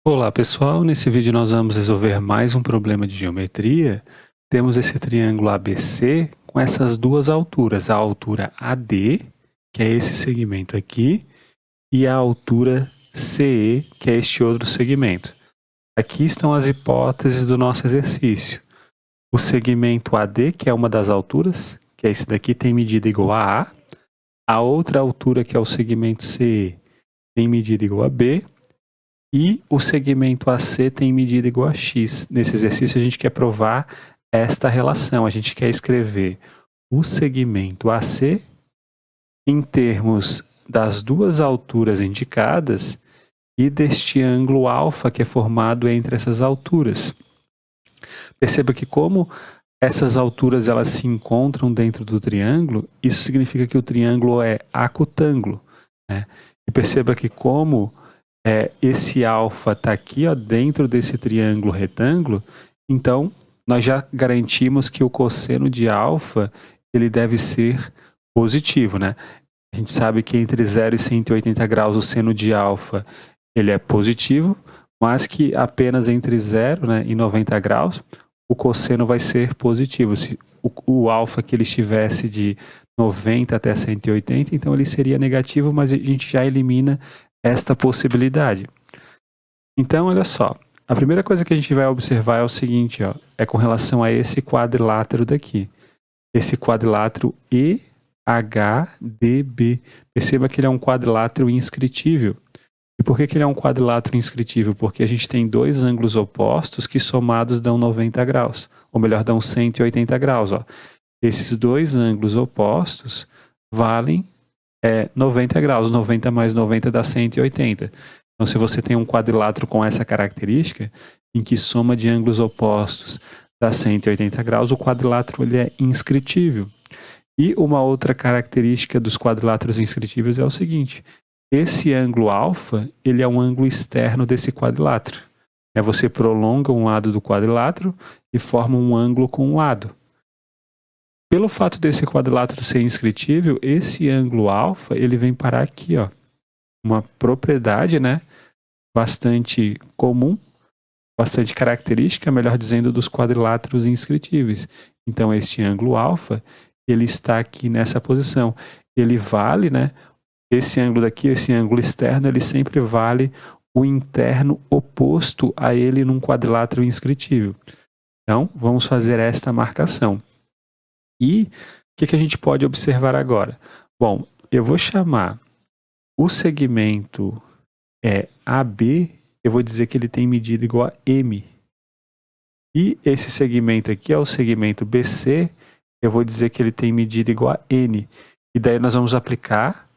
Olá pessoal, nesse vídeo nós vamos resolver mais um problema de geometria. Temos esse triângulo ABC com essas duas alturas, a altura AD, que é esse segmento aqui, e a altura CE, que é este outro segmento. Aqui estão as hipóteses do nosso exercício. O segmento AD, que é uma das alturas, que é esse daqui, tem medida igual a A. A outra altura, que é o segmento CE, tem medida igual a B. E o segmento AC tem medida igual a x. Nesse exercício a gente quer provar esta relação. A gente quer escrever o segmento AC em termos das duas alturas indicadas e deste ângulo alfa que é formado entre essas alturas. Perceba que como essas alturas elas se encontram dentro do triângulo, isso significa que o triângulo é acutângulo, né? E perceba que como esse alfa está aqui, ó, dentro desse triângulo retângulo, então nós já garantimos que o cosseno de alfa ele deve ser positivo, né? A gente sabe que entre 0 e 180 graus o seno de alfa ele é positivo, mas que apenas entre 0, né, e 90 graus o cosseno vai ser positivo. Se o alfa que ele estivesse de 90 até 180, então ele seria negativo, mas a gente já elimina esta possibilidade. Então, olha só, a primeira coisa que a gente vai observar é o seguinte, ó, é com relação a esse quadrilátero daqui. Esse quadrilátero EHDB. Perceba que ele é um quadrilátero inscritível. E por que ele é um quadrilátero inscritível? Porque a gente tem dois ângulos opostos que somados dão 90 graus. Ou melhor, dão 180 graus. Ó. Esses dois ângulos opostos valem 90 graus. 90 mais 90 dá 180. Então, se você tem um quadrilátero com essa característica, em que soma de ângulos opostos dá 180 graus, o quadrilátero ele é inscritível. E uma outra característica dos quadriláteros inscritíveis é o seguinte: esse ângulo alfa, ele é um ângulo externo desse quadrilátero. Você prolonga um lado do quadrilátero e forma um ângulo com um lado. Pelo fato desse quadrilátero ser inscritível, esse ângulo alfa, ele vem parar aqui, ó. Uma propriedade, né, bastante comum, bastante característica, melhor dizendo, dos quadriláteros inscritíveis. Então, este ângulo alfa, ele está aqui nessa posição. Ele vale, né, esse ângulo daqui, esse ângulo externo, ele sempre vale o interno oposto a ele num quadrilátero inscritível. Então, vamos fazer esta marcação. E o que a gente pode observar agora? Bom, eu vou chamar o segmento AB, eu vou dizer que ele tem medida igual a M. E esse segmento aqui é o segmento BC, eu vou dizer que ele tem medida igual a N. E daí nós vamos aplicar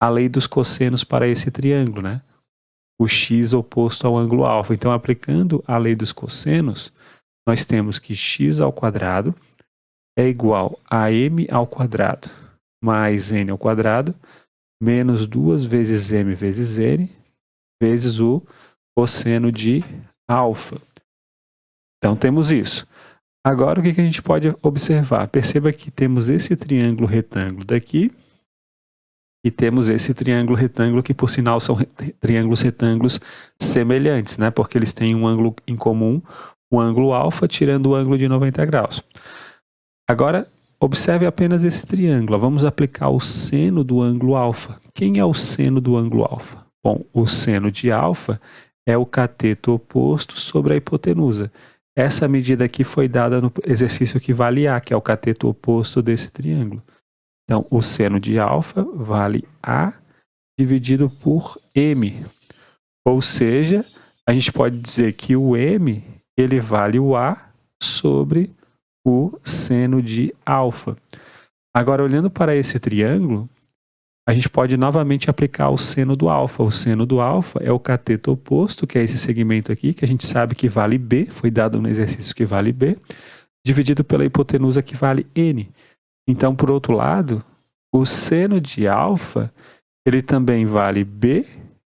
a lei dos cossenos para esse triângulo, né? O x oposto ao ângulo alfa. Então, aplicando a lei dos cossenos, nós temos que x ao quadrado é igual a m ao quadrado mais n ao quadrado menos 2 vezes m vezes n vezes o cosseno de alfa. Então, temos isso. Agora, o que a gente pode observar? Perceba que temos esse triângulo retângulo daqui e temos esse triângulo retângulo que, por sinal, são triângulos retângulos semelhantes, né? Porque eles têm um ângulo em comum, o ângulo alfa, tirando o ângulo de 90 graus. Agora, observe apenas esse triângulo. Vamos aplicar o seno do ângulo alfa. Quem é o seno do ângulo alfa? Bom, o seno de alfa é o cateto oposto sobre a hipotenusa. Essa medida aqui foi dada no exercício que vale A, que é o cateto oposto desse triângulo. Então, o seno de alfa vale A dividido por M. Ou seja, a gente pode dizer que o M ele vale o A sobre o seno de alfa. Agora, olhando para esse triângulo, a gente pode novamente aplicar o seno do alfa. O seno do alfa é o cateto oposto, que é esse segmento aqui, que a gente sabe que vale B, foi dado no exercício que vale B, dividido pela hipotenusa que vale N. Então, por outro lado, o seno de alfa, ele também vale B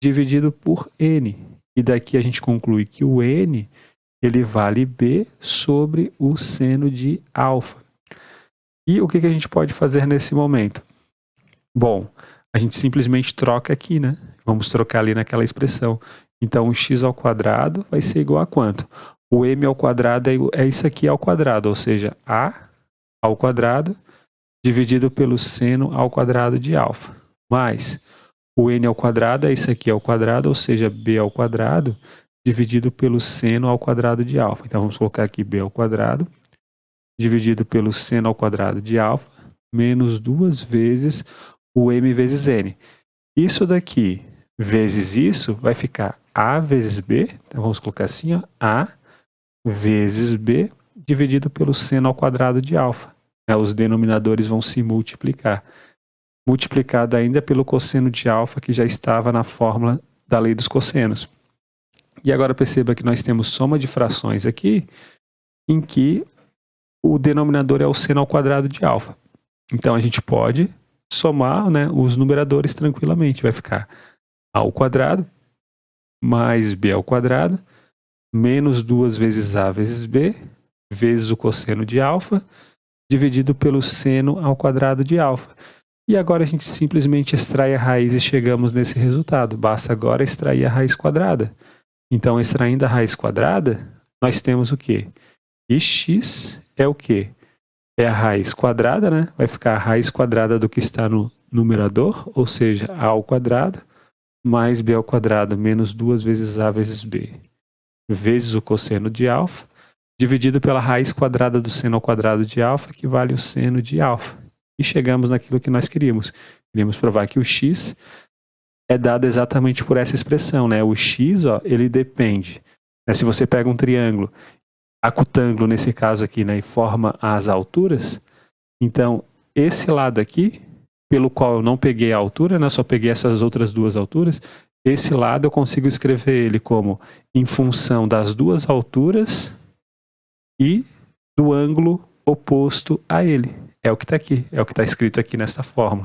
dividido por N. E daqui a gente conclui que o N, ele vale B sobre o seno de alfa. E o que a gente pode fazer nesse momento? Bom, a gente simplesmente troca aqui, né? Vamos trocar ali naquela expressão. Então, o x ao quadrado vai ser igual a quanto? O m ao quadrado é isso aqui ao quadrado, ou seja, a ao quadrado dividido pelo seno ao quadrado de alfa, mais o n ao quadrado é isso aqui ao quadrado, ou seja, b ao quadrado dividido pelo seno ao quadrado de alfa. Então, vamos colocar aqui b ao quadrado dividido pelo seno ao quadrado de alfa menos 2 vezes o m vezes n. Isso daqui vezes isso vai ficar a vezes b, então vamos colocar assim, ó, a vezes b dividido pelo seno ao quadrado de alfa. Os denominadores vão se multiplicar. Multiplicado ainda pelo cosseno de alfa que já estava na fórmula da lei dos cossenos. E agora perceba que nós temos soma de frações aqui, em que o denominador é o seno ao quadrado de alfa. Então a gente pode somar, né, os numeradores tranquilamente. Vai ficar a ao quadrado mais b ao quadrado menos 2 vezes a vezes b vezes o cosseno de alfa dividido pelo seno ao quadrado de alfa. E agora a gente simplesmente extrai a raiz e chegamos nesse resultado. Basta agora extrair a raiz quadrada. Então, extraindo a raiz quadrada, nós temos o quê? E x é o quê? É a raiz quadrada, né? Vai ficar a raiz quadrada do que está no numerador, ou seja, a ao quadrado, mais b ao quadrado menos 2 vezes a vezes b, vezes o cosseno de alfa, dividido pela raiz quadrada do seno ao quadrado de alfa, que vale o seno de alfa. E chegamos naquilo que nós queríamos. Queríamos provar que o x é dado exatamente por essa expressão, né? O x, ó, ele depende. Né? Se você pega um triângulo, acutângulo nesse caso aqui, né, e forma as alturas, então esse lado aqui, pelo qual eu não peguei a altura, né, só peguei essas outras duas alturas, esse lado eu consigo escrever ele como em função das duas alturas e do ângulo oposto a ele. É o que está aqui, é o que está escrito aqui nessa fórmula.